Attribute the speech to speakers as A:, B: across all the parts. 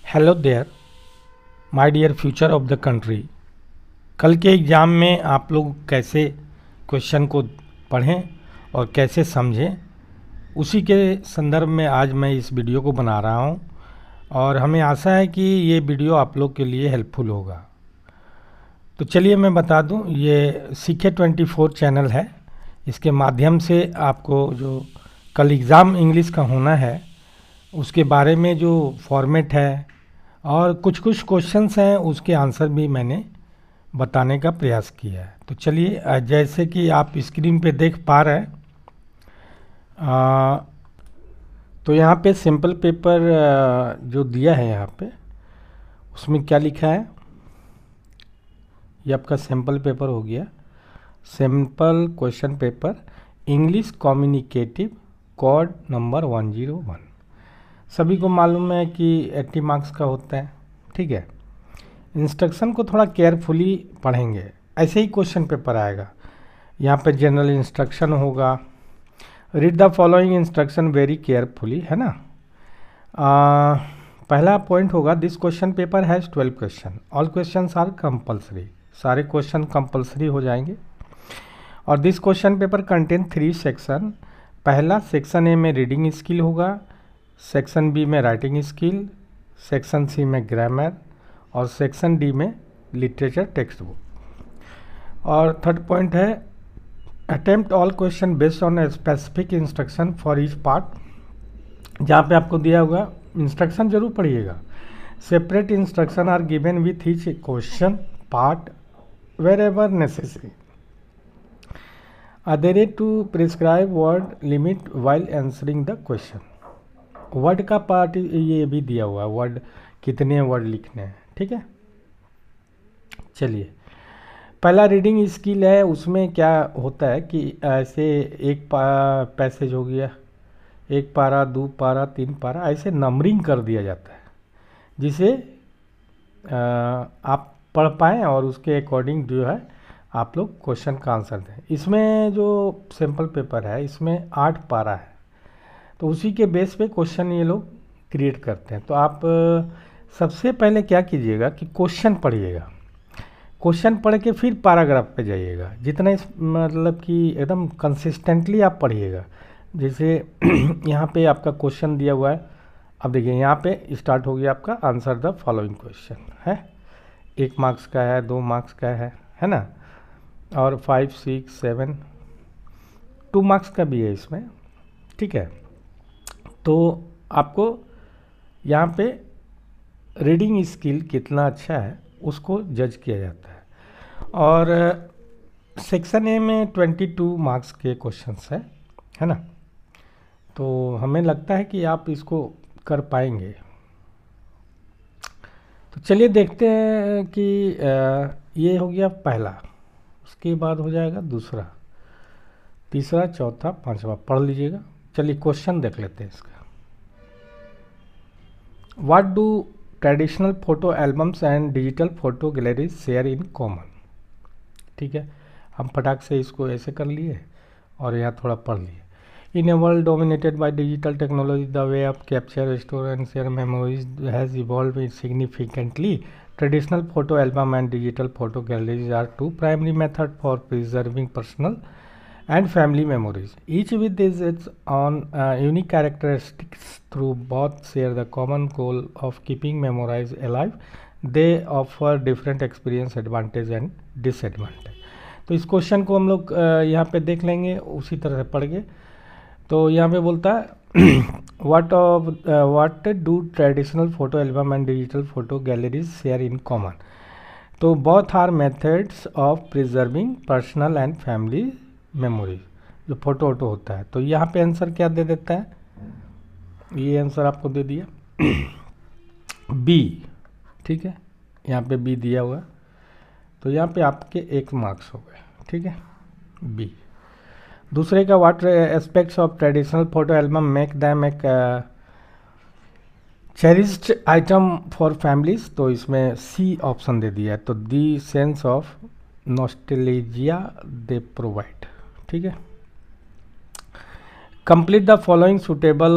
A: Hello there my dear future of the country. कल के exam में आप लोग कैसे क्वेश्चन को पढ़ें और कैसे समझें, उसी के संदर्भ में आज मैं इस वीडियो को बना रहा हूं और हमें आशा है कि ये वीडियो आप लोग के लिए हेल्पफुल होगा। तो चलिए मैं बता दूं, ये CK24 चैनल है। इसके माध्यम से आपको जो कल एग्ज़ाम इंग्लिश का होना है उसके बारे में जो फॉर्मेट है और कुछ कुछ क्वेश्चंस हैं उसके आंसर भी मैंने बताने का प्रयास किया है। तो चलिए, जैसे कि आप स्क्रीन पे देख पा रहे हैं, तो यहाँ पे सिंपल पेपर जो दिया है यहाँ पे उसमें क्या लिखा है, ये आपका सिंपल पेपर हो गया। Simple question paper English communicative code number 101। सभी को मालूम है कि 80 मार्क्स का होता है, ठीक है। इंस्ट्रक्शन को थोड़ा केयरफुली पढ़ेंगे, ऐसे ही क्वेश्चन पेपर आएगा। यहाँ पे जनरल इंस्ट्रक्शन होगा, read the following instruction very carefully, है ना। पहला पॉइंट होगा, this question paper has 12 question, all question are compulsory, सारे क्वेश्चन कंपल्सरी हो जाएंगे। और this question paper content 3 section. पहला सेक्शन ए में रीडिंग स्किल होगा, सेक्शन बी में राइटिंग स्किल, सेक्शन सी में ग्रामर और सेक्शन डी में लिटरेचर टेक्स्ट बुक। और थर्ड पॉइंट है, attempt all question based on specific instruction for each part. जहाँ पे आपको दिया होगा इंस्ट्रक्शन जरूर पढ़िएगा। Separate instruction are given with each question part wherever necessary. Adhere to prescribe word limit while answering the question. Word का part ये भी दिया हुआ है, वर्ड कितने वर्ड लिखने हैं, ठीक है। चलिए, पहला रीडिंग स्किल है, उसमें क्या होता है कि ऐसे एक पैसेज हो गया, एक पारा, 2 पारा, 3 पारा, ऐसे नंबरिंग कर दिया जाता है जिसे आप पढ़ पाएँ और उसके अकॉर्डिंग जो है आप लोग क्वेश्चन का आंसर दें। इसमें जो सिंपल पेपर है इसमें 8 पारा है, तो उसी के बेस पे क्वेश्चन ये लोग क्रिएट करते हैं। तो आप सबसे पहले क्या कीजिएगा कि क्वेश्चन पढ़िएगा, क्वेश्चन पढ़ के फिर पैराग्राफ पे जाइएगा। जितना इस मतलब कि एकदम कंसिस्टेंटली आप पढ़िएगा। जैसे यहाँ पे आपका क्वेश्चन दिया हुआ है, अब देखिए यहाँ पे स्टार्ट हो गया आपका आंसर द फॉलोइंग क्वेश्चन है। 1 मार्क्स का है, 2 मार्क्स का है ना, और 5, 6, 7, 2 मार्क्स का भी है इसमें, ठीक है। तो आपको यहाँ पे रीडिंग स्किल कितना अच्छा है उसको जज किया जाता है। और सेक्शन ए में 22 मार्क्स के क्वेश्चंस है ना। तो हमें लगता है कि आप इसको कर पाएंगे। तो चलिए देखते हैं कि ये हो गया पहला, उसके बाद हो जाएगा दूसरा, तीसरा, चौथा, पांचवा। पढ़ लीजिएगा। चलिए क्वेश्चन देख लेते हैं इसका। What do traditional photo albums and digital photo galleries share in common. ठीक है, हम फटाक से इसको ऐसे कर लिए और यहाँ थोड़ा पढ़ लिए। In a world dominated by digital technology the way of capture, store and share memories has evolve significantly. Traditional photo album and digital photo galleries are two primary methods for preserving personal and family memories. Each with its own unique characteristics. Through both share the common goal of keeping memories alive, they offer different experience, advantage and disadvantage. तो इस question को हम लोग यहाँ पे देख लेंगे, उसी तरह से पढ़ के। तो यहाँ पे बोलता है what do traditional photo album and digital photo galleries share in common. तो both are methods of preserving personal and family memories. जो फोटो वोटो होता है, तो यहाँ पे आंसर क्या दे देता है, ये आंसर आपको दे दिया बी, ठीक है। यहाँ पे बी दिया हुआ, तो यहाँ पे आपके 1 मार्क्स हो गए, ठीक है, बी। दूसरे का what aspects of traditional photo album make them एक चेरिस्ड आइटम फॉर फैमिलीज, तो इसमें सी ऑप्शन दे दिया है। तो the sense of nostalgia they provide, ठीक है। Complete the following suitable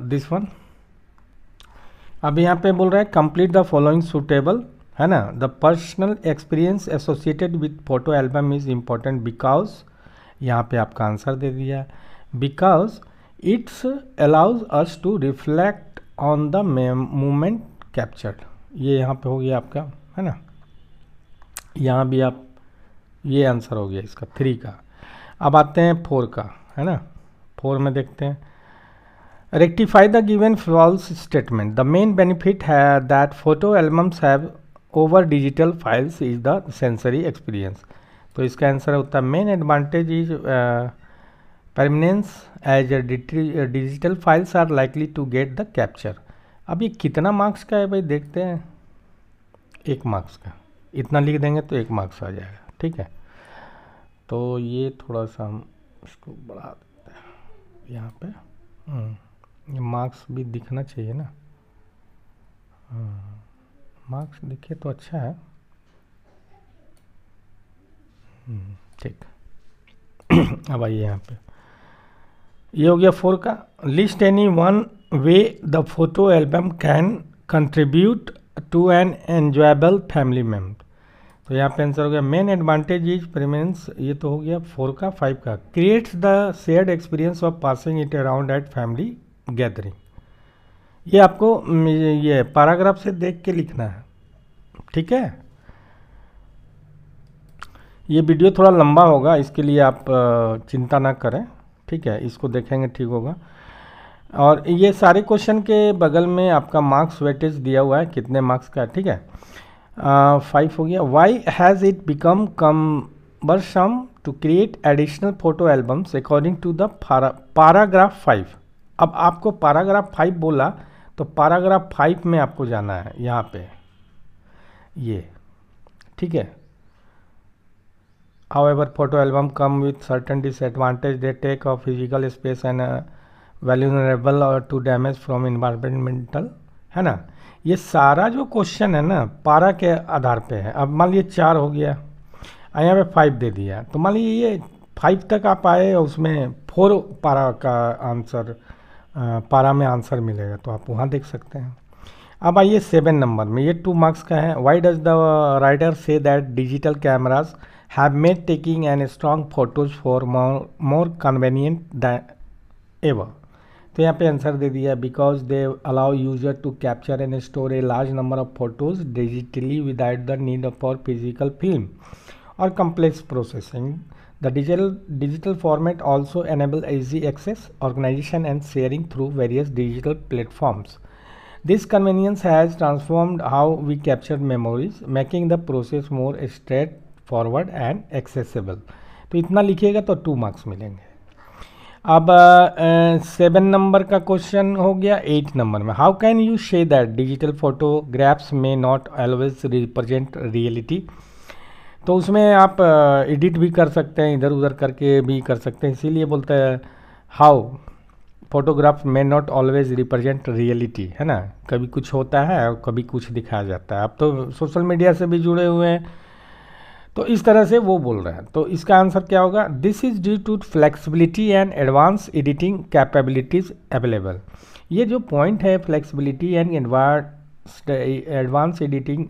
A: this one. अब यहाँ पे बोल रहा है कंप्लीट द फॉलोइंग सूटेबल, है ना। The personal experience associated with photo album is important because, यहाँ पे आपका आंसर दे दिया, because it's allows us to reflect on the moment captured. ये यहाँ पे हो गया आपका, है ना। यहाँ भी आप, ये आंसर हो गया इसका 3 का। अब आते हैं 4 का, है ना। 4 में देखते हैं, rectify the given false statement. The main benefit that photo albums have over digital files is the sensory experience. तो इसका आंसर होता है main advantage is permanence as digital files are likely to get the capture. अब ये कितना marks का है भाई, देखते हैं। 1 मार्क्स का, इतना लिख देंगे तो 1 मार्क्स आ जाएगा, ठीक है। तो ये थोड़ा सा हम इसको बढ़ा देते हैं यहाँ पे। ये मार्क्स भी दिखना चाहिए ना, मार्क्स दिखे तो अच्छा है। ठीक अब आइए यहाँ पे, ये हो गया 4 का। List any one way the photo album can contribute to an enjoyable family member. तो यहाँ पे आंसर हो गया मेन एडवांटेज इज प्रेमिनेंस, ये तो हो गया 4 का। 5 का, creates the shared experience of passing it around at family gathering. ये आपको ये पैराग्राफ से देख के लिखना है, ठीक है। ये वीडियो थोड़ा लंबा होगा, इसके लिए आप चिंता ना करें, ठीक है। इसको देखेंगे ठीक होगा। और ये सारे क्वेश्चन के बगल में आपका मार्क्स वेटेज दिया हुआ है, कितने मार्क्स का है, ठीक है। 5 हो गया। Why has it become cumbersome to create additional photo albums according to the paragraph 5। अब आपको पैराग्राफ 5 बोला तो पैराग्राफ 5 में आपको जाना है, यहाँ पे ये, ठीक है। However, photo album come with certain disadvantage. They take up physical space and vulnerable to damage from environmental, है ना। ये सारा जो क्वेश्चन है ना पारा के आधार पे है। अब मान लीजिए 4 हो गया, यहाँ पे 5 दे दिया, तो मान लीजिए ये 5 तक आप आए, उसमें 4 पारा का आंसर, पारा में आंसर मिलेगा, तो आप वहाँ देख सकते हैं। अब आइए 7 नंबर में, ये 2 मार्क्स का है। Why does the writer say that digital cameras have made taking and strong photos for more convenient than ever। तो यहाँ पे आंसर दे दिया because they allow user to capture and store a large number of photos digitally without the need for physical film or complex processing। The digital format also enable easy access, organization and sharing through various digital platforms। This convenience has transformed how we capture memories, making the process more straight forward and accessible. तो इतना लिखिएगा तो 2 marks मिलेंगे। अब 7 number का question हो गया। 8 number में, how can you say that digital photographs में नॉट ऑलवेज रिप्रेजेंट रियलिटी। तो उसमें आप एडिट भी कर सकते हैं, इधर उधर करके भी कर सकते हैं, इसीलिए बोलते हैं हाउ फोटोग्राफ्स में नॉट ऑलवेज रिप्रेजेंट रियलिटी, है ना। कभी कुछ होता है और कभी कुछ दिखाया जाता है। आप तो सोशल मीडिया से भी जुड़े हुए हैं, तो इस तरह से वो बोल रहे हैं। तो इसका आंसर क्या होगा, this is due to flexibility and advance editing capabilities available. ये जो पॉइंट है flexibility and advance editing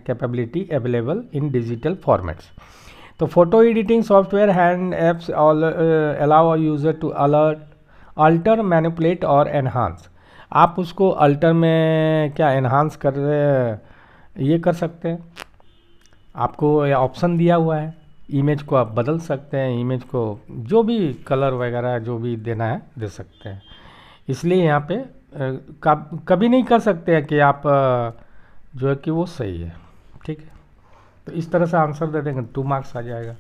A: capability available in digital formats. तो photo editing software and apps allow user to alter manipulate और enhance. आप उसको alter में क्या enhance कर ये कर सकते हैं, आपको ऑप्शन दिया हुआ है। इमेज को आप बदल सकते हैं, इमेज को जो भी कलर वगैरह जो भी देना है दे सकते हैं। इसलिए यहाँ पे कभी नहीं कर सकते हैं कि आप जो है कि वो सही है, ठीक है। तो इस तरह से आंसर दे देंगे 2 मार्क्स आ जाएगा।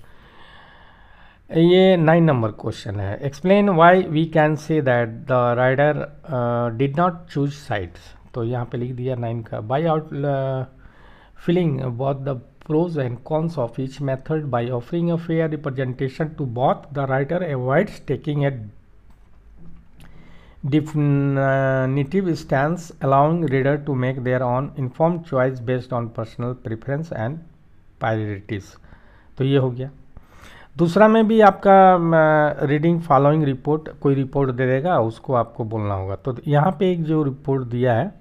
A: ये 9 नंबर क्वेश्चन है। Explain why we can say that the rider did not choose sides. तो यहाँ पे लिख दिया 9 का, by out filling both the pros and cons of each method by offering a fair representation to both, the writer avoids taking a definitive stance, allowing reader to make their own informed choice based on personal preference and priorities। तो ये हो गया। दूसरा में भी आपका reading following report, कोई report दे देगा, उसको आपको बोलना होगा। तो यहाँ पे एक जो रिपोर्ट दिया है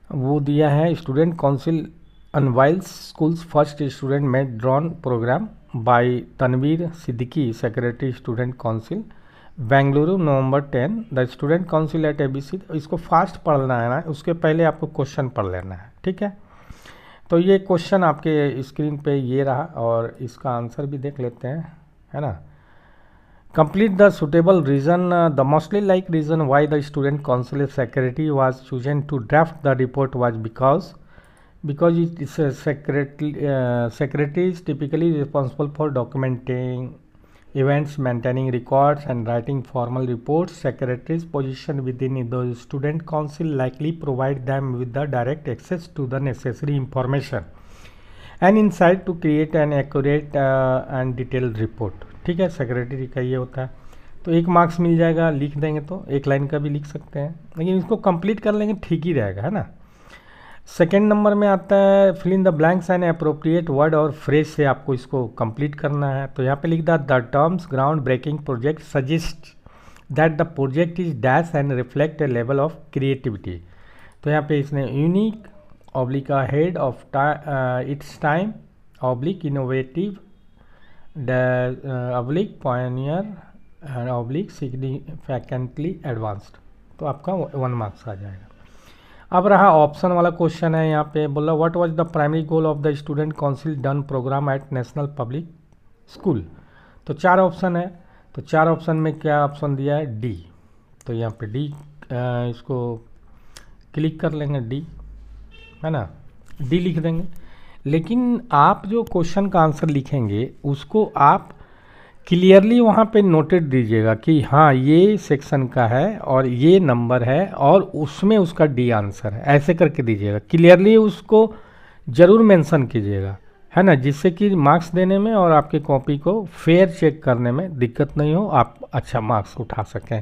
A: वो दिया है student council unveil schools first student made drone program by Tanveer Siddiqui secretary student council Bengaluru November 10 the student council at ABC. इसको फास्ट पढ़ना है ना, उसके पहले आपको क्वेश्चन पढ़ लेना है, ठीक है। तो ये क्वेश्चन आपके स्क्रीन पे ये रहा और इसका आंसर भी देख लेते हैं, है ना। Complete the suitable reason the mostly like reason why the student council secretary was chosen to draft the report was because it is a secretary is typically responsible for documenting events, maintaining records and writing formal reports. Secretary's position within the student council likely provide them with the direct access to the necessary information and insight to create an accurate and detailed report। ठीक है, secretary का ये होता है। तो 1 marks मिल जाएगा, लिख देंगे तो 1 लाइन का भी लिख सकते हैं, लेकिन इसको कंप्लीट कर लेंगे ठीक ही रहेगा, है ना। सेकेंड नंबर में आता है fill in the blanks and appropriate word और फ्रेज से आपको इसको कंप्लीट करना है। तो यहाँ पे लिख the terms ground breaking project suggest that the project is dash and reflect a level of creativity. तो यहाँ पे इसने unique oblique ahead of its time oblique innovative oblique pioneer and oblique significantly advanced. तो आपका 1 marks आ जाएगा। अब रहा option वाला क्वेश्चन है, यहाँ पे बोला what was the primary goal of the student council done program at national public school. तो 4 ऑप्शन है, तो 4 ऑप्शन में क्या ऑप्शन दिया है, डी। तो यहाँ पे डी इसको क्लिक कर लेंगे, डी, है ना, डी लिख देंगे। लेकिन आप जो क्वेश्चन का आंसर लिखेंगे उसको आप क्लियरली वहाँ पे नोटेड दीजिएगा कि हाँ ये सेक्शन का है और ये नंबर है और उसमें उसका डी आंसर है, ऐसे करके दीजिएगा। क्लियरली उसको ज़रूर मेंशन कीजिएगा, है ना, जिससे कि मार्क्स देने में और आपके कॉपी को फेयर चेक करने में दिक्कत नहीं हो, आप अच्छा मार्क्स उठा सकें।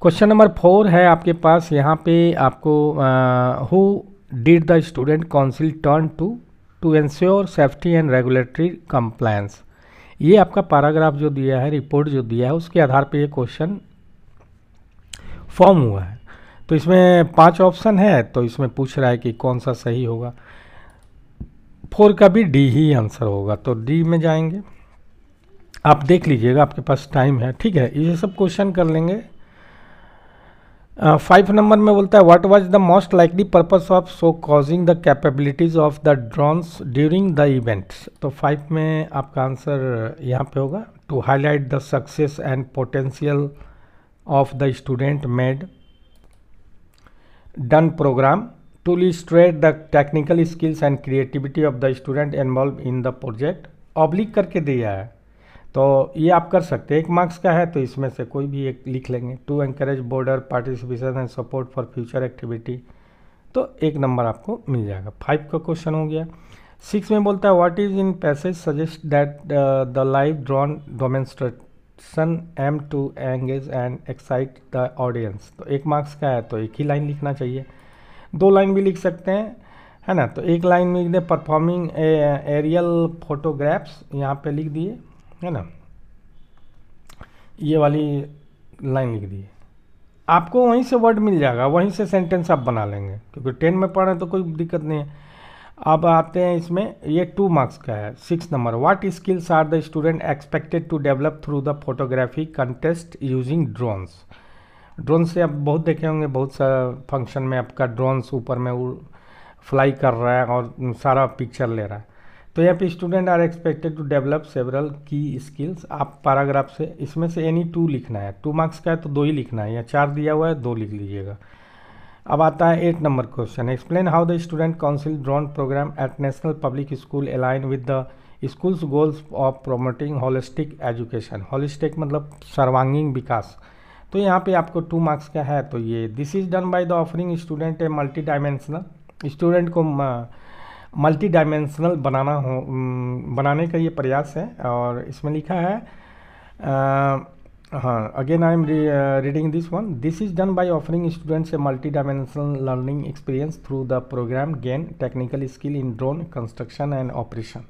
A: क्वेश्चन नंबर 4 है आपके पास, यहाँ पे आपको who did the student council turn to ensure safety and regulatory compliance. ये आपका पैराग्राफ जो दिया है, रिपोर्ट जो दिया है, उसके आधार पे ये क्वेश्चन फॉर्म हुआ है। तो इसमें 5 ऑप्शन है, तो इसमें पूछ रहा है कि कौन सा सही होगा। 4 का भी डी ही आंसर होगा, तो डी में जाएंगे। आप देख लीजिएगा, आपके पास टाइम है, ठीक है, ये सब क्वेश्चन कर लेंगे। 5 नंबर में बोलता है what was the most likely purpose of showcasing the capabilities of the drones during the events. तो 5 में आपका आंसर यहाँ पे होगा to highlight the success and potential of the student made done program to illustrate the technical skills and creativity of the student involve in the project. Oblique करके दिया है, तो ये आप कर सकते हैं। 1 मार्क्स का है तो इसमें से कोई भी एक लिख लेंगे। To encourage broader participation and support for future activity, तो 1 नंबर आपको मिल जाएगा। 5 का क्वेश्चन हो गया। 6 में बोलता है what is in passage suggest that the live drone demonstration aim to engage and excite the audience. तो 1 मार्क्स का है तो एक ही लाइन लिखना चाहिए, 2 लाइन भी लिख सकते हैं, है ना। तो 1 लाइन में लिख दे परफॉर्मिंग एरियल फोटोग्राफ्स, यहाँ पे लिख दिए, है ना, ये वाली लाइन लिख दी। आपको वहीं से वर्ड मिल जाएगा, वहीं से सेंटेंस आप बना लेंगे, क्योंकि 10 में पढ़ रहे हैं तो कोई दिक्कत नहीं है। अब आते हैं इसमें, ये 2 मार्क्स का है। 6 number what skills are the student expected to develop through the photography contest using drones. Drone से आप बहुत देखे होंगे, बहुत सा फंक्शन में आपका ड्रोन्स ऊपर में फ्लाई कर रहा है और सारा पिक्चर ले रहा है। तो यहाँ पे student are expected to develop several key skills. आप पैराग्राफ से इसमें से एनी 2 लिखना है, 2 मार्क्स का है तो 2 ही लिखना है, या 4 दिया हुआ है 2 लिख लीजिएगा। अब आता है 8 number question, explain how the student council drone program at national public school align with the schools goals of promoting holistic education. Holistic मतलब सर्वांगीण विकास। तो यहाँ पे आपको 2 मार्क्स का है, तो ये this is done by the offering student A multi dimensional, student को मल्टी डायमेंशनल बनाने का ये प्रयास है। और इसमें लिखा है, हाँ, again I am reading this one, this is done by offering students a multi dimensional learning experience through the program gain technical skill in drone construction and operation,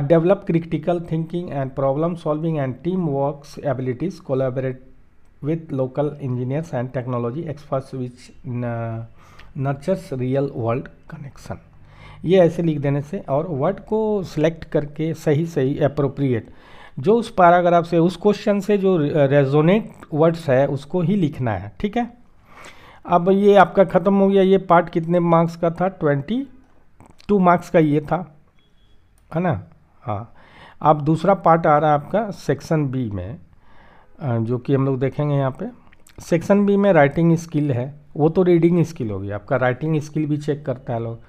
A: develop critical thinking and problem solving and team works abilities, collaborate with local engineers and technology experts which nurtures real world connection. ये ऐसे लिख देने से, और word को select करके सही सही अप्रोप्रिएट जो उस पैराग्राफ से, उस क्वेश्चन से जो रेजोनेट वर्ड्स है उसको ही लिखना है, ठीक है। अब ये आपका ख़त्म हो गया। ये पार्ट कितने मार्क्स का था? 22 मार्क्स का ये था, है ना। हाँ, अब दूसरा पार्ट आ रहा है आपका सेक्शन बी में, जो कि हम लोग देखेंगे यहाँ पे। सेक्शन बी में राइटिंग स्किल है, वो तो रीडिंग स्किल होगी, आपका राइटिंग स्किल भी चेक करता है लोग।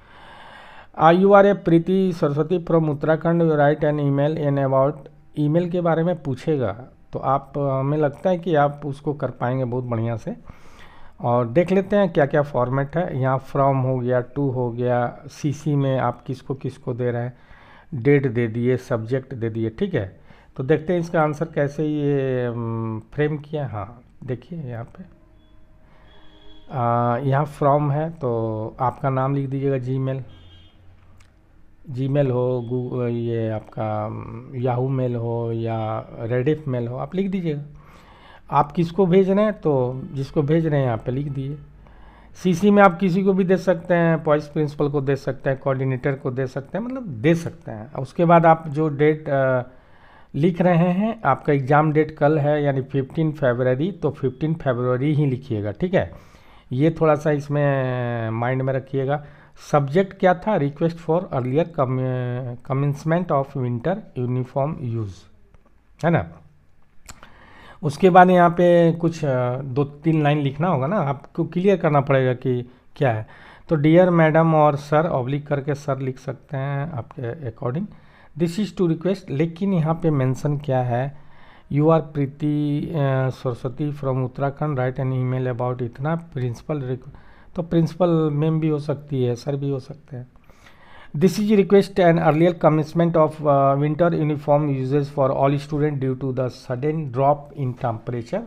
A: You are a Preeti Saraswati from Uttarakhand, you write an email in about. Email के बारे में पूछेगा तो आप, हमें लगता है कि आप उसको कर पाएंगे बहुत बढ़िया से। और देख लेते हैं क्या क्या फॉर्मेट है। यहाँ फ्रॉम हो गया, टू हो गया, सीसी में आप किसको किसको दे रहे हैं, डेट दे दिए, सब्जेक्ट दे दिए, ठीक है। तो देखते हैं इसका आंसर कैसे ये फ्रेम किया। हाँ देखिए यहाँ पे यहाँ फ्रॉम है तो आपका नाम लिख दीजिएगा, जीमेल हो, गूगल, ये आपका याहू मेल हो या रेडिफ मेल हो, आप लिख दीजिएगा। आप किसको भेज रहे हैं, तो जिसको भेज रहे हैं यहाँ पे लिख दिए। सीसी में आप किसी को भी दे सकते हैं, वाइस प्रिंसिपल को दे सकते हैं, कोऑर्डिनेटर को दे सकते हैं, मतलब दे सकते हैं। उसके बाद आप जो डेट लिख रहे हैं, आपका एग्ज़ाम डेट कल है यानी 15 फरवरी, तो 15 फरवरी ही लिखिएगा, ठीक है। ये थोड़ा सा इसमें माइंड में रखिएगा। सब्जेक्ट क्या था? Request for earlier commencement of winter uniform use, है ना। उसके बाद यहाँ पे कुछ 2-3 लाइन लिखना होगा ना, आपको क्लियर करना पड़ेगा कि क्या है। तो डियर मैडम और सर, ऑब्लिक करके सर लिख सकते हैं आपके according. This is to request, लेकिन यहाँ पे मेंशन क्या है, you are Preeti Saraswati from Uttarakhand, write an email about इतना, प्रिंसिपल, तो प्रिंसिपल मैम भी हो सकती है, सर भी हो सकते हैं। This is request an earlier commitment of winter uniform usages for all student due to the sudden drop in temperature.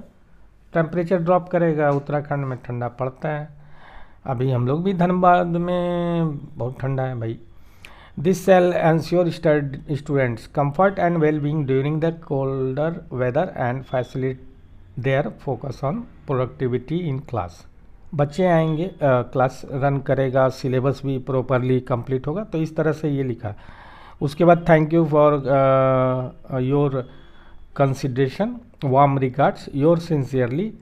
A: Temperature drop करेगा, उत्तराखंड में ठंडा पड़ता है, अभी हम लोग भी धनबाद में बहुत ठंडा है भाई। This shall ensure students comfort and well being during the colder weather and facilitate their focus on productivity in class. बच्चे आएंगे, क्लास रन करेगा, सिलेबस भी प्रॉपरली कंप्लीट होगा, तो इस तरह से ये लिखा। उसके बाद thank you for your consideration, warm regards, your sincerely,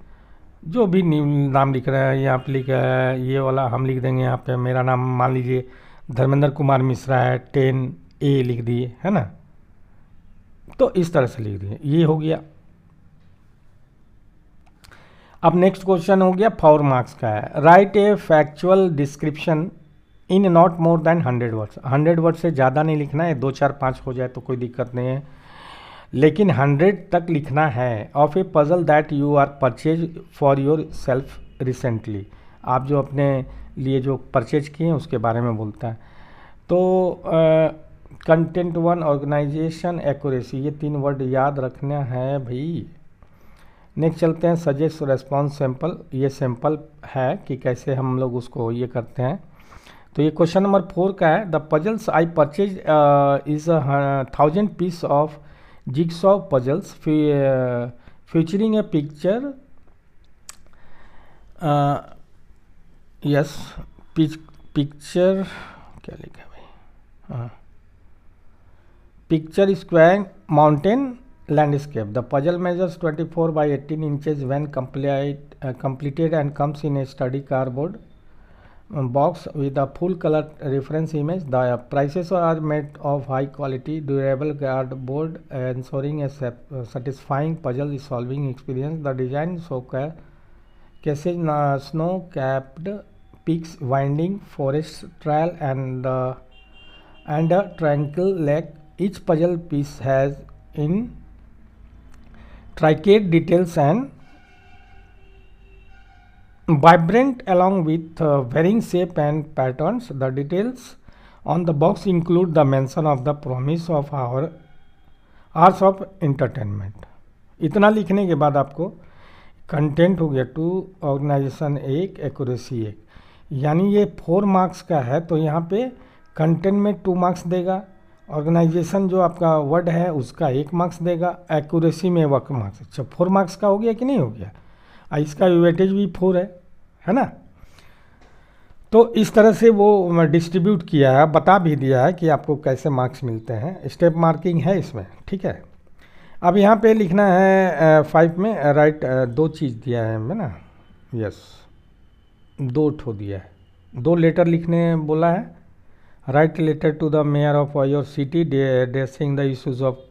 A: जो भी नाम लिख रहे हैं यहाँ पे लिखा है, ये वाला हम लिख देंगे यहाँ पे। मेरा नाम मान लीजिए धर्मेंद्र कुमार मिश्रा है, 10A लिख दिए, है ना। तो इस तरह से लिख दिए, ये हो गया। अब नेक्स्ट क्वेश्चन हो गया 4 मार्क्स का है। Right A factual description in not more than 100 words. 100 word से ज़्यादा नहीं लिखना है, 2, 4, 5 हो जाए तो कोई दिक्कत नहीं है, लेकिन 100 तक लिखना है। Of a puzzle that you are purchase for yourself recently, आप जो अपने लिए जो परचेज किए हैं उसके बारे में बोलता है। तो कंटेंट 1, ऑर्गेनाइजेशन, एक्यूरेसी, ये 3 वर्ड याद रखना है भाई। नेक्स्ट चलते हैं सजेस्ट रेस्पॉन्स सैम्पल। ये सैम्पल है कि कैसे हम लोग उसको ये करते हैं। तो ये क्वेश्चन नंबर 4 का है। The puzzles I purchase is 1000 piece of jigsaw puzzles featuring a picture, yes picture क्या लिखा है भाई, हाँ, picture square mountain landscape. The puzzle measures 24 by 18 inches when completed and comes in a study cardboard box with a full color reference image. The prices are made of high quality durable cardboard, ensuring a satisfying puzzle solving experience. The design showcases snow capped peaks, winding forest trail and a tranquil lake. Each puzzle piece has in intricate details and vibrant along with varying shape and patterns. The details on the box include the mention of the promise of our hours of entertainment. इतना लिखने के बाद आपको content हो गया 2, organisation 1, accuracy 1, यानी ये 4 marks का है। तो यहाँ पे कंटेंट में 2 मार्क्स देगा, ऑर्गेनाइजेशन जो आपका वर्ड है उसका 1 मार्क्स देगा, एक्यूरेसी में 1 मार्क्स। अच्छा 4 मार्क्स का हो गया कि नहीं हो गया? इसका वेटेज भी 4 है ना। तो इस तरह से वो डिस्ट्रीब्यूट किया है, बता भी दिया है कि आपको कैसे मार्क्स मिलते हैं, स्टेप मार्किंग है इसमें, ठीक है। अब यहाँ पे लिखना है 5 में राइट, दो चीज़ दिया है हमें ना, यस, दो ठो दिया है, दो लेटर लिखने बोला है। Write letter to the mayor of your city addressing the issues of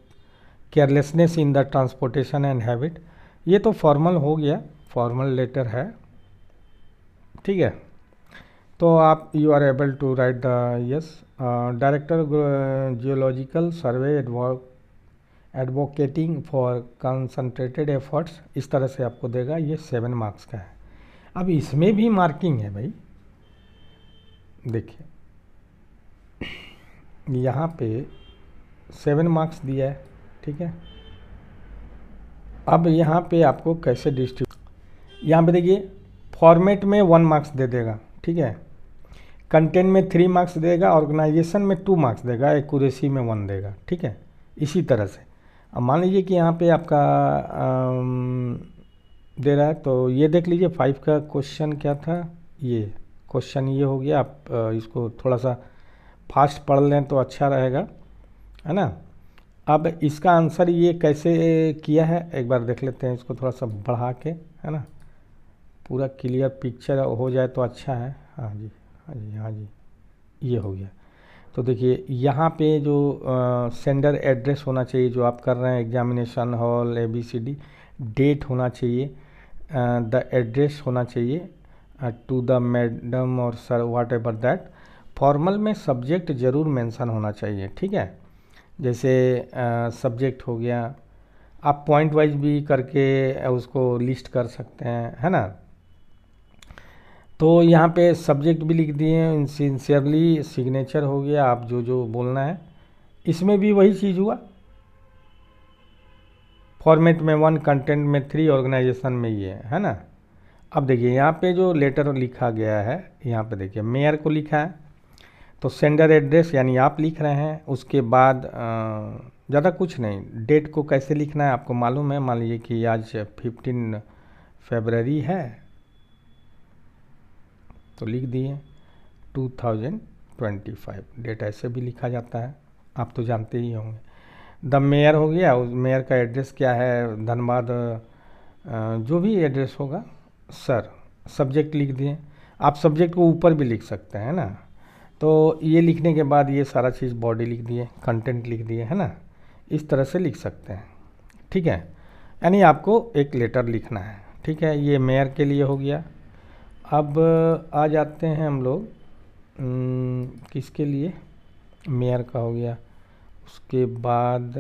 A: carelessness in the transportation and habit. ये तो फॉर्मल हो गया, फॉर्मल लेटर है, ठीक है। तो आप you are able to write the yes, director geological survey advocating for concentrated efforts, इस तरह से आपको देगा। ये 7 मार्क्स का है। अब इसमें भी मार्किंग है भाई, देखिए यहाँ पे 7 मार्क्स दिया है, ठीक है। अब यहाँ पे आपको कैसे डिस्ट्रीब्यूट, यहाँ पे देखिए फॉर्मेट में 1 मार्क्स दे देगा, ठीक है। कंटेंट में 3 मार्क्स देगा, ऑर्गेनाइजेशन में 2 मार्क्स देगा, एक्यूरेसी में 1 देगा, ठीक है। इसी तरह से अब मान लीजिए कि यहाँ पे आपका दे रहा है, तो ये देख लीजिए 5 का क्वेश्चन क्या था, ये क्वेश्चन ये हो गया। आप इसको थोड़ा सा फास्ट पढ़ लें तो अच्छा रहेगा, है ना। अब इसका आंसर ये कैसे किया है एक बार देख लेते हैं, इसको थोड़ा सा बढ़ा के, है ना, पूरा क्लियर पिक्चर हो जाए तो अच्छा है। हाँ जी, हाँ जी, हाँ जी, ये हो गया। तो देखिए यहाँ पे जो सेंडर एड्रेस होना चाहिए, जो आप कर रहे हैं एग्जामिनेशन हॉल ABCD, डेट होना चाहिए, द एड्रेस होना चाहिए टू द मैडम और sir whatever that. Formal में सब्जेक्ट ज़रूर मेंशन होना चाहिए, ठीक है। जैसे सब्जेक्ट हो गया, आप पॉइंट वाइज भी करके उसको लिस्ट कर सकते हैं, है ना। तो यहाँ पे सब्जेक्ट भी लिख दिए, सिंसियरली सिग्नेचर हो गया, आप जो जो बोलना है। इसमें भी वही चीज़ हुआ, फॉर्मेट में 1, कंटेंट में 3, ऑर्गेनाइजेशन में ये है ना। अब देखिए यहाँ पे जो लेटर लिखा गया है, यहाँ पे देखिए मेयर को लिखा है, तो सेंडर एड्रेस यानी आप लिख रहे हैं। उसके बाद ज़्यादा कुछ नहीं, डेट को कैसे लिखना है आपको मालूम है। मान लीजिए कि आज 15 फरवरी है, तो लिख दिए 2025, डेट ऐसे भी लिखा जाता है, आप तो जानते ही होंगे। द मेयर हो गया, उस मेयर का एड्रेस क्या है, धनबाद, जो भी एड्रेस होगा सर। सब्जेक्ट लिख दिए, आप सब्जेक्ट को ऊपर भी लिख सकते हैं ना। तो ये लिखने के बाद ये सारा चीज़ बॉडी लिख दिए, कंटेंट लिख दिए, है ना। इस तरह से लिख सकते हैं, ठीक है। यानी आपको एक लेटर लिखना है, ठीक है। ये मेयर के लिए हो गया। अब आ जाते हैं हम लोग किसके लिए, मेयर का हो गया। उसके बाद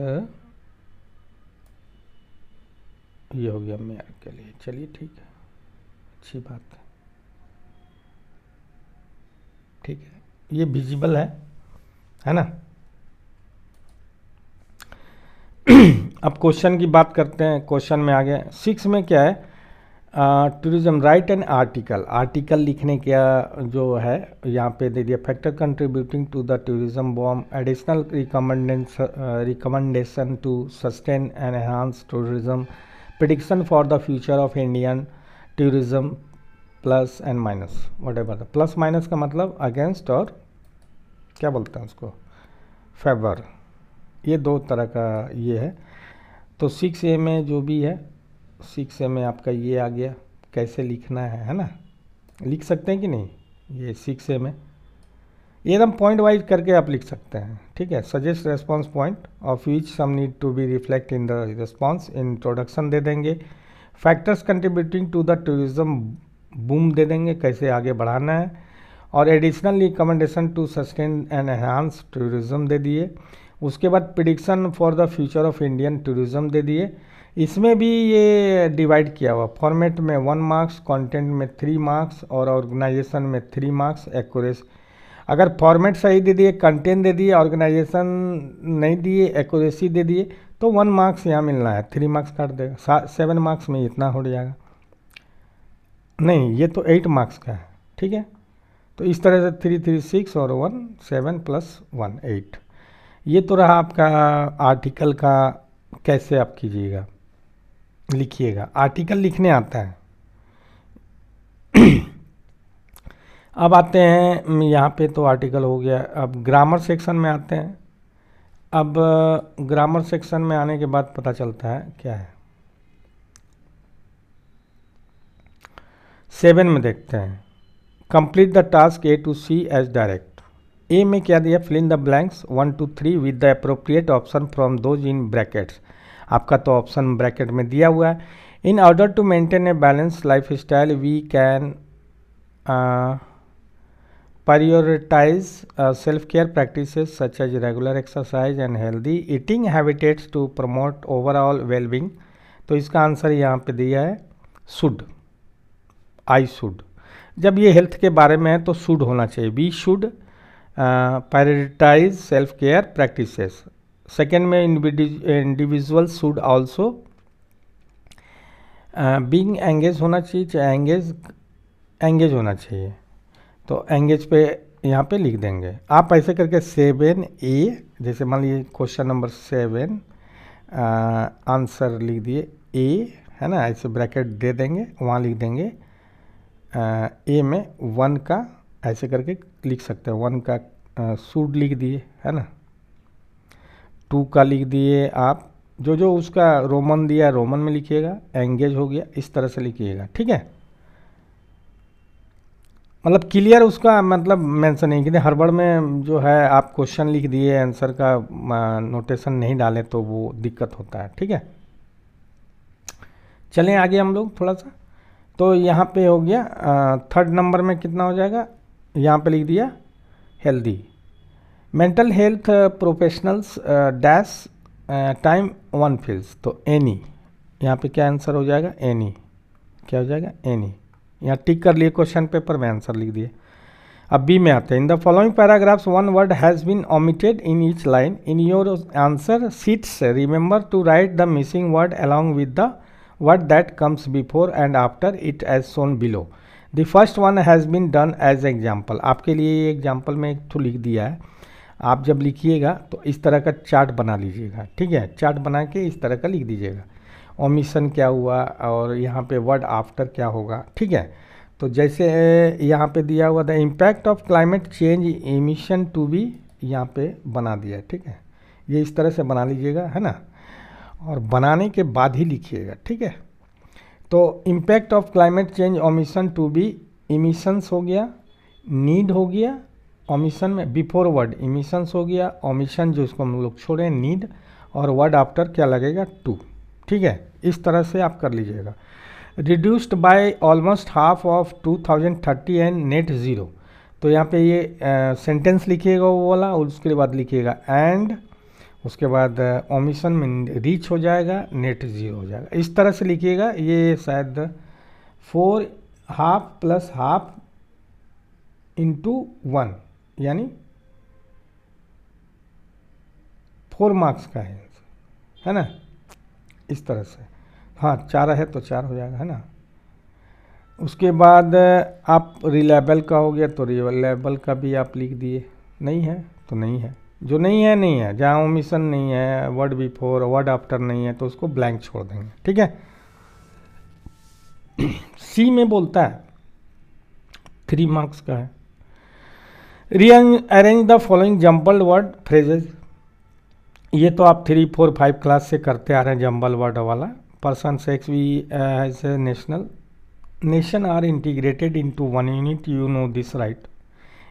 A: ये हो गया मेयर के लिए, चलिए ठीक है, अच्छी बात है, ठीक है। ये विजिबल है ना। अब क्वेश्चन की बात करते हैं, क्वेश्चन में आ गया 6 में क्या है, tourism write an article. Article लिखने का जो है यहाँ पे दे दिया, factor contributing to the tourism boom, additional recommendation to sustain and enhance tourism, prediction for the future of Indian tourism, plus and minus, whatever. Plus minus का मतलब अगेंस्ट और क्या बोलते हैं उसको, फेवर, ये दो तरह का ये है। तो 6A में जो भी है, 6A में आपका ये आ गया, कैसे लिखना है ना, लिख सकते हैं कि नहीं। ये 6A में एकदम पॉइंट वाइज करके आप लिख सकते हैं, ठीक है। Suggest response point of which some need to be reflect in the response, introduction दे देंगे। Factors contributing to the tourism boom दे देंगे, कैसे आगे बढ़ाना है। और additional recommendation to sustain and enhance tourism दे दिए। उसके बाद prediction for the future of Indian tourism दे दिए। इसमें भी ये डिवाइड किया हुआ, फॉर्मेट में 1 मार्क्स, कंटेंट में 3 मार्क्स और ऑर्गेनाइजेशन में 3 मार्क्स। एक्यूरेसी, अगर फॉर्मेट सही दे दिए, कंटेंट दे दिए, ऑर्गेनाइजेशन नहीं दिए, एक्यूरेसी दे दिए, तो 1 मार्क्स यहाँ मिलना है, 3 मार्क्स काट देगा। 7 मार्क्स में इतना हो जाएगा, नहीं ये तो 8 मार्क्स का है, ठीक है। तो इस तरह से 3 3 6 और 1 7 प्लस 1 8। ये तो रहा आपका आर्टिकल का, कैसे आप कीजिएगा, लिखिएगा। आर्टिकल लिखने आता है। अब आते हैं यहाँ पे, तो आर्टिकल हो गया। अब ग्रामर सेक्शन में आते हैं। अब ग्रामर सेक्शन में आने के बाद पता चलता है क्या है। 7 में देखते हैं, complete the task A to C as direct. A में क्या दिया, fill in the blanks 1 to 3 with the appropriate option from those in brackets. आपका तो ऑप्शन ब्रैकेट में दिया हुआ है। In order to maintain a balance life style we can prioritize self-care practices such as regular exercise and healthy eating habits to promote overall well-being। तो इसका answer यहाँ पे दिया है शुड, आई शुड। जब ये हेल्थ के बारे में है तो शुड होना चाहिए, we should prioritize self care practices. Second में individual should also being engage होना चाहिए, चाहे एंगेज होना चाहिए, तो एंगेज पे यहाँ पे लिख देंगे आप ऐसे करके। 7A, जैसे मान लीजिए क्वेश्चन नंबर 7 आंसर लिख दिए ए, है ना, ऐसे ब्रैकेट दे देंगे, वहाँ लिख देंगे ए में 1 का ऐसे करके लिख सकते हैं, 1 का शुड लिख दिए, है ना, 2 का लिख दिए आप, जो उसका रोमन दिया रोमन में लिखिएगा, एंगेज हो गया, इस तरह से लिखिएगा, ठीक है। मतलब क्लियर उसका मतलब मेंशन नहीं किया, हड़बड़ में जो है आप क्वेश्चन लिख दिए, आंसर का नोटेशन नहीं डाले तो वो दिक्कत होता है, ठीक है। चलें आगे हम लोग थोड़ा सा। तो यहाँ पे हो गया 3rd नंबर में कितना हो जाएगा, यहाँ पे लिख दिया healthy. Mental health professionals dash time 1 feels, तो एनी, यहाँ पे क्या आंसर हो जाएगा, एनी, क्या हो जाएगा, एनी। यहाँ टिक कर लिए, क्वेश्चन पेपर में आंसर लिख दिए। अब बी में आते हैं। In the following paragraphs 1 word has been omitted in each line, in your answer sheets remember to write the missing word along with the word that comes before and after it as shown below. The first one has been done as example. आपके लिए example में एक तो लिख दिया है, आप जब लिखिएगा तो इस तरह का चार्ट बना लीजिएगा, ठीक है, चार्ट बना के इस तरह का लिख दीजिएगा, ओमिशन क्या हुआ और यहाँ पे वर्ड आफ्टर क्या होगा, ठीक है। तो जैसे यहाँ पे दिया हुआ the impact of climate change emission to be, यहाँ पे बना दिया है, ठीक है, ये इस तरह से बना लीजिएगा, है ना, और बनाने के बाद ही लिखिएगा, ठीक है। तो impact of climate change omission to be, emissions हो गया, नीड हो गया, ओमिशन में बिफोर वर्ड इमिशंस हो गया, ओमिशन जो इसको हम लोग छोड़ें नीड, और वर्ड आफ्टर क्या लगेगा, टू, ठीक है। इस तरह से आप कर लीजिएगा। Reduced by almost half of 2030 and net zero, तो यहाँ पे ये सेंटेंस लिखिएगा वो वाला, उसके बाद लिखिएगा एंड, उसके बाद ओमिशन में रीच हो जाएगा, नेट ज़ीरो हो जाएगा, इस तरह से लिखिएगा। ये शायद 4 हाफ प्लस हाफ इंटू 1 यानी 4 मार्क्स का है ना, इस तरह से। हाँ 4 है तो 4 हो जाएगा, है ना। उसके बाद आप रिलेबल का हो गया तो रिलेबल का भी आप लिख दिए, नहीं है तो नहीं है, जो नहीं है नहीं है, जहाँ ओमिशन नहीं है, वर्ड बिफोर वर्ड आफ्टर नहीं है तो उसको ब्लैंक छोड़ देंगे, ठीक है। सी में बोलता है 3 मार्क्स का है। Rearrange the following jumbled word phrases, ये तो आप 3, 4, 5 क्लास से करते आ रहे हैं जम्बल वर्ड वाला। Person sex we as a nation are integrated into 1 unit, you know this right,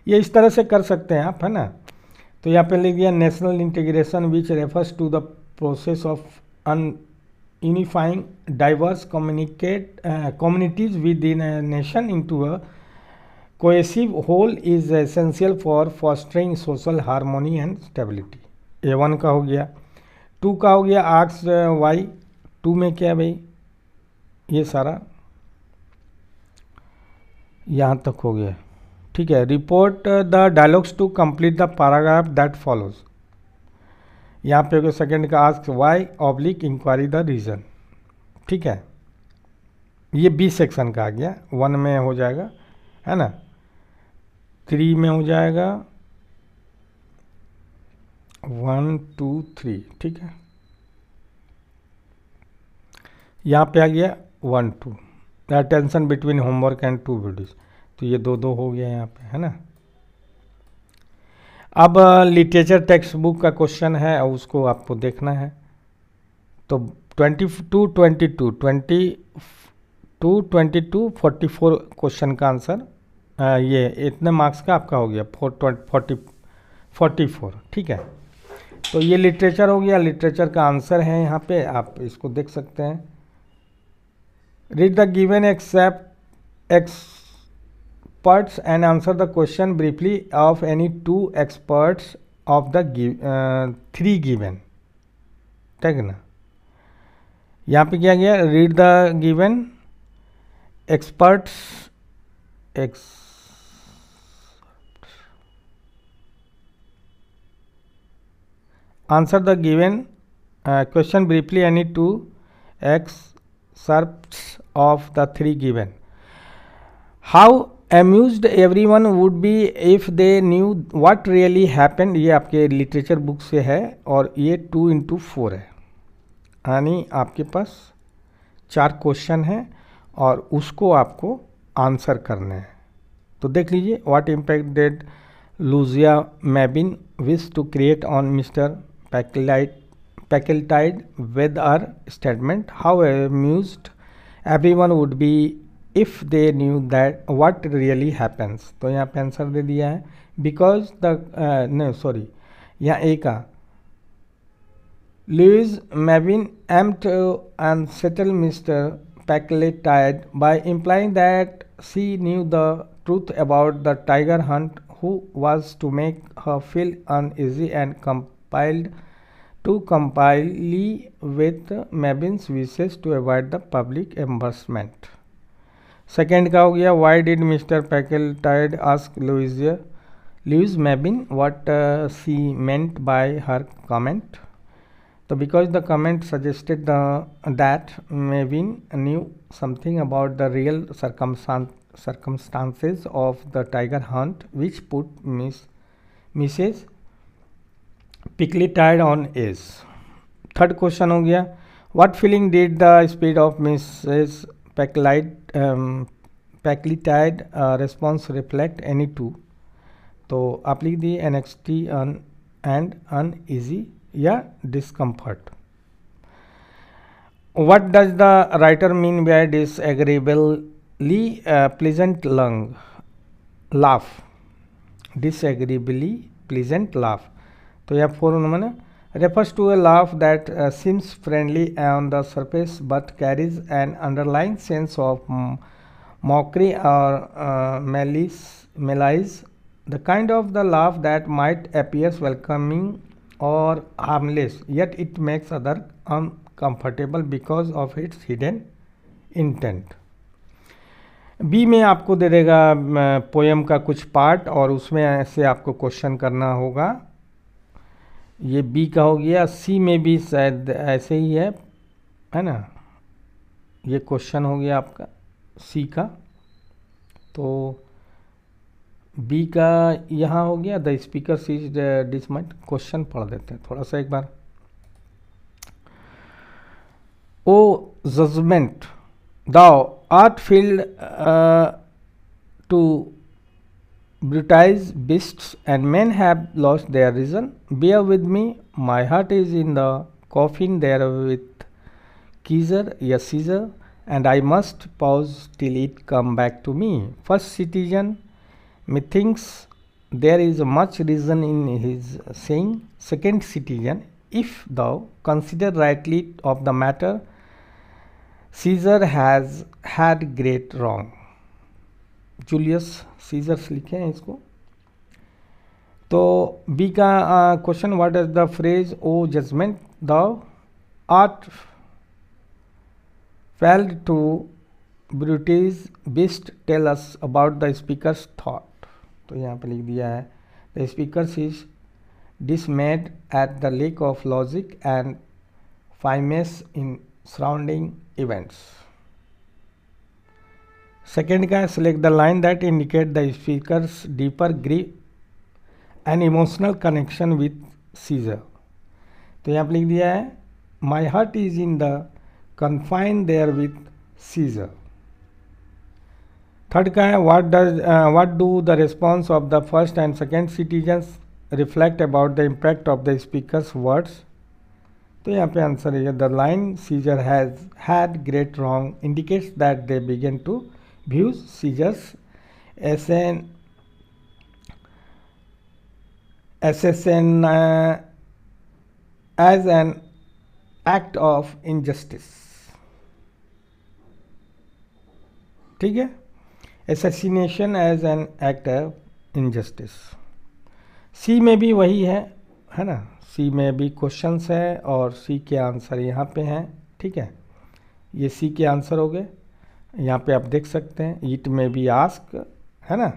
A: ये इस तरह से कर सकते हैं आप, है ना। तो यहाँ पे लिख दिया national integration which refers to the process of un unifying diverse communities within a nation into a cohesive whole is essential for fostering social harmony and stability. A1 का हो गया। 2 का हो गया आक्स वाई, 2 में क्या है भाई, ये सारा यहाँ तक हो गया, ठीक है। Report the dialogues to complete the paragraph that follows, यहाँ पे हो गया सेकेंड का ask why oblique inquiry the reason, ठीक है। ये बी सेक्शन का आ गया, 1 में हो जाएगा, है ना, 3 में हो जाएगा 1, 2, 3, ठीक है। यहाँ पे आ गया 1, 2 the tension between homework and 2 videos, तो ये 2-2 हो गया यहाँ पे, है ना। अब लिटरेचर टेक्स्ट बुक का क्वेश्चन है और उसको आपको देखना है। तो 44 क्वेश्चन का आंसर, ये इतने मार्क्स का आपका हो गया 44, ठीक है। तो ये लिटरेचर हो गया, लिटरेचर का आंसर है यहाँ पे, आप इसको देख सकते हैं। Read the given experts and answer the question briefly of any 2 experts of the 3 given, ठीक है ना। यहाँ पे क्या गया, read the given experts answer the given question briefly any 2 excerpts of the 3 given. How amused everyone would be if they knew what really happened. ये आपके literature book से है और ये 2x4 है, यानी आपके पास 4 क्वेश्चन हैं और उसको आपको आंसर करने हैं। तो देख लीजिए, what impact did Louisa Mebbin wish to create on Mr Packletide with her statement, how amused everyone would be if they knew that what really happens. तो यहाँ पे आंसर दे दिया है, बिकॉज द यहाँ ए का Louise Mabin aimed to unsettle Mr. Packletide by implying that she knew the truth about the tiger hunt, who was to make her feel uneasy and compelled to comply with Mabin's wishes to avoid the public embarrassment. Second का हो गया, why did Mr. Packletide ask Louise Mabin what she meant by her comment? So because the comment suggested that Mabin knew something about the real circumstances of the tiger hunt, which put Mrs. Packletide on edge. Third question हो गया, what feeling did the speed of Mrs. Packletide response reflect any two? तो आप लिख दिए anxiety and uneasy या discomfort. What does the writer mean by disagreeably pleasant laugh, disagreeably pleasant laugh. तो यह 4 number refers to a laugh that seems friendly on the surface but carries an underlying sense of mockery or malice, the kind of the laugh that might appear welcoming or harmless, yet it makes others uncomfortable because of its hidden intent. B में आपको दे देगा poem का कुछ part और उसमें ऐसे आपको question करना होगा, ये बी का हो गया। सी में भी शायद ऐसे ही है ना, ये क्वेश्चन हो गया आपका सी का। तो बी का यहाँ हो गया, द स्पीकर सीज डिसमाइंड। क्वेश्चन पढ़ देते हैं थोड़ा सा एक बार। O judgement thou art fled to brutize beasts and men have lost their reason. Bear with me, my heart is in the coffin there with Caesar, and I must pause till it come back to me. First citizen, methinks there is much reason in his saying. Second citizen, if thou consider rightly of the matter, Caesar has had great wrong. Julius Caesar's लिखे हैं इसको। तो B का question, what is the phrase O judgement thou art fled to brutish beast tell us about the speaker's thought. तो यहाँ पे लिख दिया है, the speaker's is dismayed at the lack of logic and firmness in surrounding events. Second का select the line that indicate the speaker's deeper grief and emotional connection with Caesar. तो यहाँ पर लिख दिया है my heart is in the confined there with Caesar. Third का है what do the response of the first and second citizens reflect about the impact of the speakers words. तो यहाँ पे आंसर है the line Caesar has had great wrong indicates that they began to view Caesar's as an as an act of injustice। ठीक है, assassination as an act of injustice। सी में भी वही है ना, सी में भी क्वेश्चंस है और सी के आंसर यहाँ पे हैं। ठीक है, ये सी के आंसर हो गए, यहाँ पे आप देख सकते हैं। ईट में भी आस्क है ना।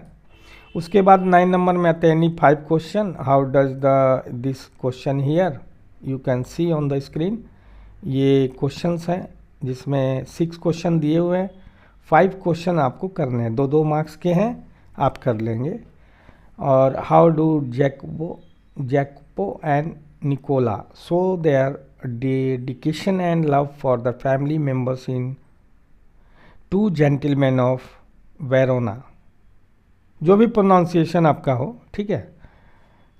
A: उसके बाद 9 नंबर में आते हैं any 5 question, how does this question here you can see on the screen. ये क्वेश्चंस हैं जिसमें 6 क्वेश्चन दिए हुए हैं, 5 क्वेश्चन आपको करने हैं, 2-2 मार्क्स के हैं, आप कर लेंगे। और how do Jacopo and Nicola show their dedication and love for the family members in 2 gentleman of Verona. जो भी प्रोनाउंसिएशन आपका हो, ठीक है।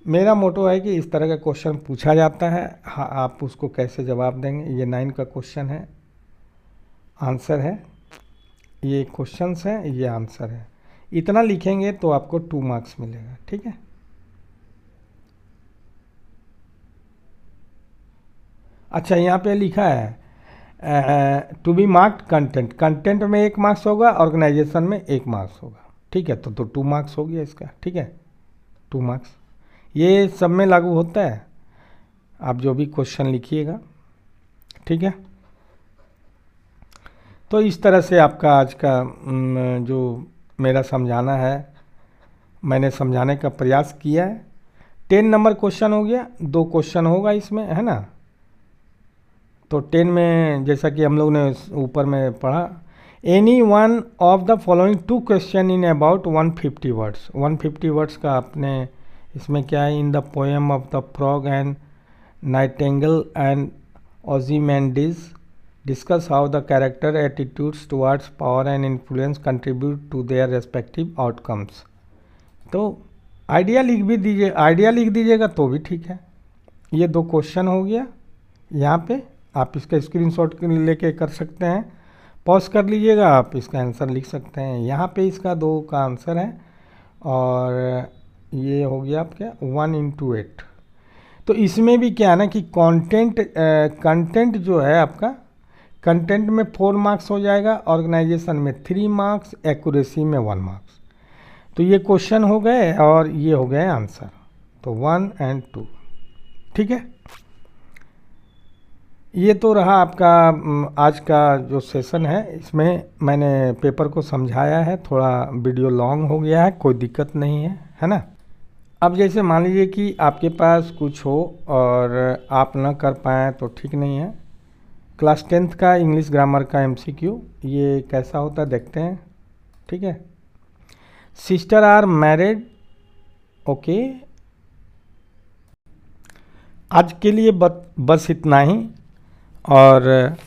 A: मेरा मोटो है कि इस तरह का क्वेश्चन पूछा जाता है, हाँ आप उसको कैसे जवाब देंगे। ये 9 का क्वेश्चन है, आंसर है, ये क्वेश्चंस है, ये आंसर है। इतना लिखेंगे तो आपको 2 मार्क्स मिलेगा। ठीक है, अच्छा यहाँ पे लिखा है to be marked content, content में 1 मार्क्स होगा, ऑर्गेनाइजेशन में 1 मार्क्स होगा। ठीक है, तो 2 मार्क्स हो गया इसका। ठीक है, 2 मार्क्स ये सब में लागू होता है, आप जो भी क्वेश्चन लिखिएगा। ठीक है, तो इस तरह से आपका आज का जो मेरा समझाना है, मैंने समझाने का प्रयास किया है। 10 नंबर क्वेश्चन हो गया, 2 क्वेश्चन होगा इसमें, है ना। तो 10 में जैसा कि हम लोग ने ऊपर में पढ़ा, any one of the following 2 question in about 150 words. 150 words का आपने इसमें क्या है, in the poem of the frog and nightingale and Ozymandias discuss how the character attitudes towards power and influence contribute to their respective outcomes. तो idea लिख भी दीजिए, idea लिख दीजिएगा तो भी ठीक है। ये 2 क्वेश्चन हो गया, यहाँ पे आप इसका स्क्रीनशॉट लेके कर सकते हैं, पॉज कर लीजिएगा, आप इसका आंसर लिख सकते हैं। यहाँ पे इसका 2 का आंसर है, और ये हो गया आपका 1 into 8। तो इसमें भी क्या है ना कि कंटेंट जो है आपका, कंटेंट में 4 मार्क्स हो जाएगा, ऑर्गेनाइजेशन में 3 मार्क्स, एक्यूरेसी में 1 मार्क्स। तो ये क्वेश्चन हो गए और ये हो गए आंसर, तो 1 और 2। ठीक है, ये तो रहा आपका आज का जो सेशन है। इसमें मैंने पेपर को समझाया है, थोड़ा वीडियो लॉन्ग हो गया है, कोई दिक्कत नहीं है ना। अब जैसे मान लीजिए कि आपके पास कुछ हो और आप न कर पाएँ तो ठीक नहीं है। क्लास 10th का इंग्लिश ग्रामर का MCQ, ये कैसा होता है देखते हैं। ठीक है, सिस्टर आर मैरिड, ओके। आज के लिए बस इतना ही, और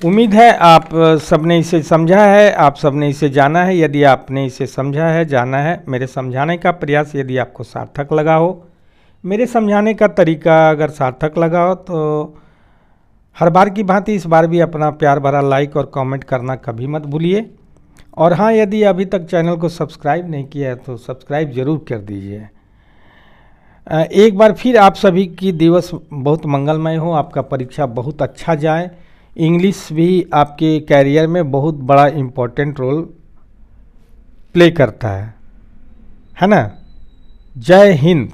A: उम्मीद है आप सबने इसे समझा है, आप सबने इसे जाना है। यदि आपने इसे समझा है, जाना है, मेरे समझाने का प्रयास यदि आपको सार्थक लगा हो, मेरे समझाने का तरीका अगर सार्थक लगा हो, तो हर बार की भांति इस बार भी अपना प्यार भरा लाइक और कमेंट करना कभी मत भूलिए। और हाँ, यदि अभी तक चैनल को सब्सक्राइब नहीं किया है तो सब्सक्राइब ज़रूर कर दीजिए। एक बार फिर आप सभी की दिवस बहुत मंगलमय हो, आपका परीक्षा बहुत अच्छा जाए। इंग्लिश भी आपके कैरियर में बहुत बड़ा इम्पोर्टेंट रोल प्ले करता है ना। जय हिंद।